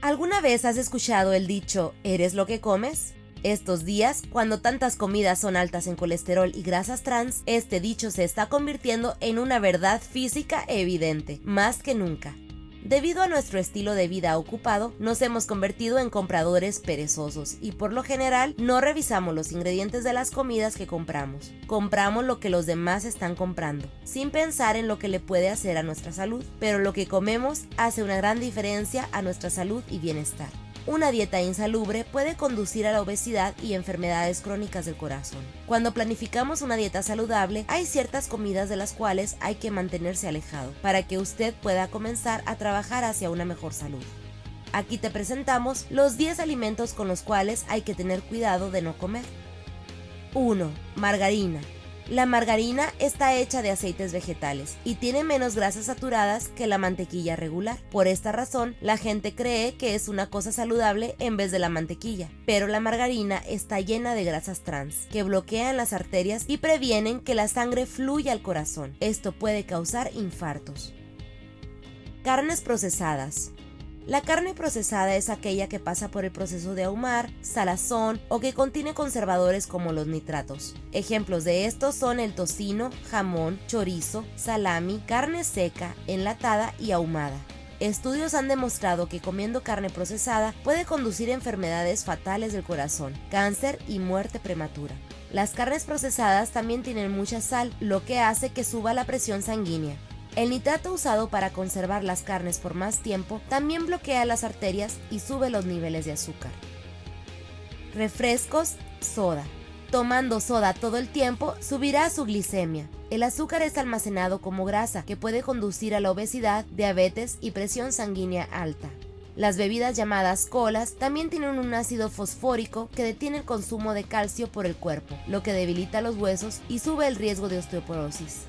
¿Alguna vez has escuchado el dicho «eres lo que comes»? Estos días, cuando tantas comidas son altas en colesterol y grasas trans, este dicho se está convirtiendo en una verdad física evidente, más que nunca. Debido a nuestro estilo de vida ocupado, nos hemos convertido en compradores perezosos y por lo general no revisamos los ingredientes de las comidas que compramos. Compramos lo que los demás están comprando, sin pensar en lo que le puede hacer a nuestra salud, pero lo que comemos hace una gran diferencia a nuestra salud y bienestar. Una dieta insalubre puede conducir a la obesidad y enfermedades crónicas del corazón. Cuando planificamos una dieta saludable, hay ciertas comidas de las cuales hay que mantenerse alejado para que usted pueda comenzar a trabajar hacia una mejor salud. Aquí te presentamos los 10 alimentos con los cuales hay que tener cuidado de no comer. 1. Margarina. La margarina está hecha de aceites vegetales y tiene menos grasas saturadas que la mantequilla regular. Por esta razón, la gente cree que es una cosa saludable en vez de la mantequilla. Pero la margarina está llena de grasas trans, que bloquean las arterias y previenen que la sangre fluya al corazón. Esto puede causar infartos. Carnes procesadas. La carne procesada es aquella que pasa por el proceso de ahumar, salazón o que contiene conservadores como los nitratos. Ejemplos de estos son el tocino, jamón, chorizo, salami, carne seca, enlatada y ahumada. Estudios han demostrado que comiendo carne procesada puede conducir a enfermedades fatales del corazón, cáncer y muerte prematura. Las carnes procesadas también tienen mucha sal, lo que hace que suba la presión sanguínea. El nitrato usado para conservar las carnes por más tiempo también bloquea las arterias y sube los niveles de azúcar. Refrescos, soda. Tomando soda todo el tiempo subirá su glicemia. El azúcar es almacenado como grasa que puede conducir a la obesidad, diabetes y presión sanguínea alta. Las bebidas llamadas colas también tienen un ácido fosfórico que detiene el consumo de calcio por el cuerpo, lo que debilita los huesos y sube el riesgo de osteoporosis.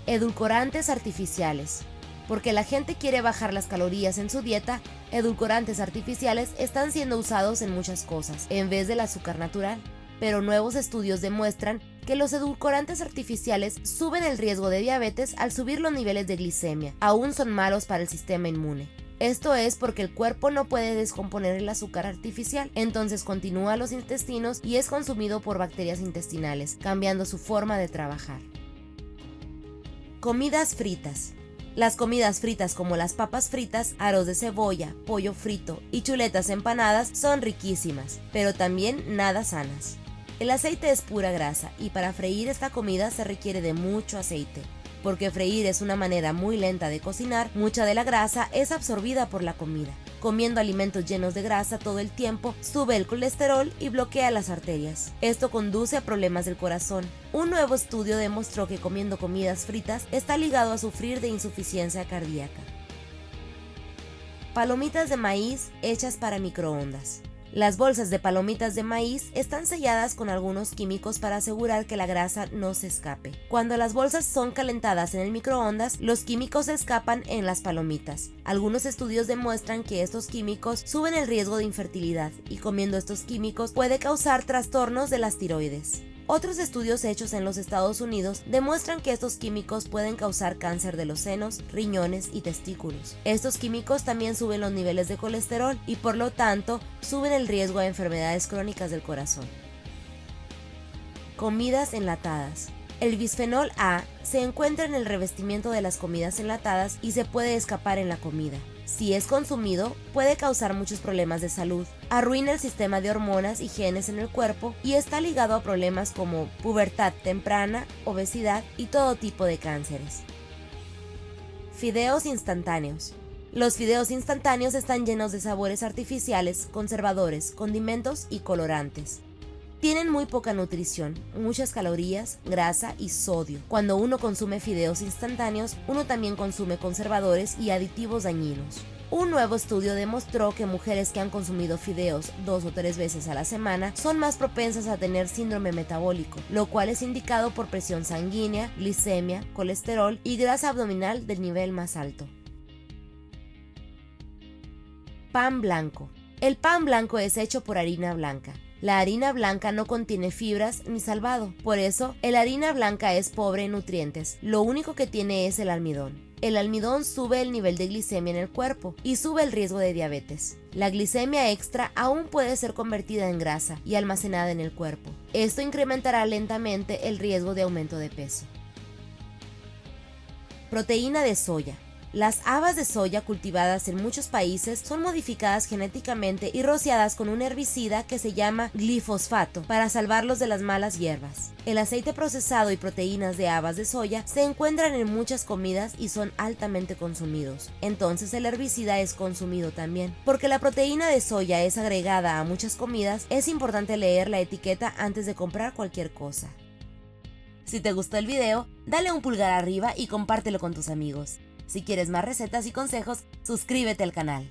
Edulcorantes artificiales. Porque la gente quiere bajar las calorías en su dieta, edulcorantes artificiales están siendo usados en muchas cosas, en vez del azúcar natural. Pero nuevos estudios demuestran que los edulcorantes artificiales suben el riesgo de diabetes al subir los niveles de glicemia. Aún son malos para el sistema inmune. Esto es porque el cuerpo no puede descomponer el azúcar artificial, entonces continúa a los intestinos y es consumido por bacterias intestinales, cambiando su forma de trabajar. Comidas fritas. Las comidas fritas como las papas fritas, aros de cebolla, pollo frito y chuletas empanadas son riquísimas, pero también nada sanas. El aceite es pura grasa y para freír esta comida se requiere de mucho aceite. Porque freír es una manera muy lenta de cocinar, mucha de la grasa es absorbida por la comida. Comiendo alimentos llenos de grasa todo el tiempo, sube el colesterol y bloquea las arterias. Esto conduce a problemas del corazón. Un nuevo estudio demostró que comiendo comidas fritas está ligado a sufrir de insuficiencia cardíaca. Palomitas de maíz hechas para microondas. Las bolsas de palomitas de maíz están selladas con algunos químicos para asegurar que la grasa no se escape. Cuando las bolsas son calentadas en el microondas, los químicos escapan en las palomitas. Algunos estudios demuestran que estos químicos suben el riesgo de infertilidad y comiendo estos químicos puede causar trastornos de las tiroides. Otros estudios hechos en los Estados Unidos demuestran que estos químicos pueden causar cáncer de los senos, riñones y testículos. Estos químicos también suben los niveles de colesterol y por lo tanto suben el riesgo a enfermedades crónicas del corazón. Comidas enlatadas. El bisfenol A se encuentra en el revestimiento de las comidas enlatadas y se puede escapar en la comida. Si es consumido, puede causar muchos problemas de salud, arruina el sistema de hormonas y genes en el cuerpo y está ligado a problemas como pubertad temprana, obesidad y todo tipo de cánceres. Fideos instantáneos. Los fideos instantáneos están llenos de sabores artificiales, conservadores, condimentos y colorantes. Tienen muy poca nutrición, muchas calorías, grasa y sodio. Cuando uno consume fideos instantáneos, uno también consume conservadores y aditivos dañinos. Un nuevo estudio demostró que mujeres que han consumido fideos 2 o 3 veces a la semana son más propensas a tener síndrome metabólico, lo cual es indicado por presión sanguínea, glicemia, colesterol y grasa abdominal del nivel más alto. Pan blanco. El pan blanco es hecho por harina blanca. La harina blanca no contiene fibras ni salvado, por eso, la harina blanca es pobre en nutrientes, lo único que tiene es el almidón. El almidón sube el nivel de glicemia en el cuerpo y sube el riesgo de diabetes. La glicemia extra aún puede ser convertida en grasa y almacenada en el cuerpo. Esto incrementará lentamente el riesgo de aumento de peso. Proteína de soya. Las habas de soya cultivadas en muchos países son modificadas genéticamente y rociadas con un herbicida que se llama glifosfato para salvarlos de las malas hierbas. El aceite procesado y proteínas de habas de soya se encuentran en muchas comidas y son altamente consumidos. Entonces el herbicida es consumido también. Porque la proteína de soya es agregada a muchas comidas, es importante leer la etiqueta antes de comprar cualquier cosa. Si te gustó el video, dale un pulgar arriba y compártelo con tus amigos. Si quieres más recetas y consejos, suscríbete al canal.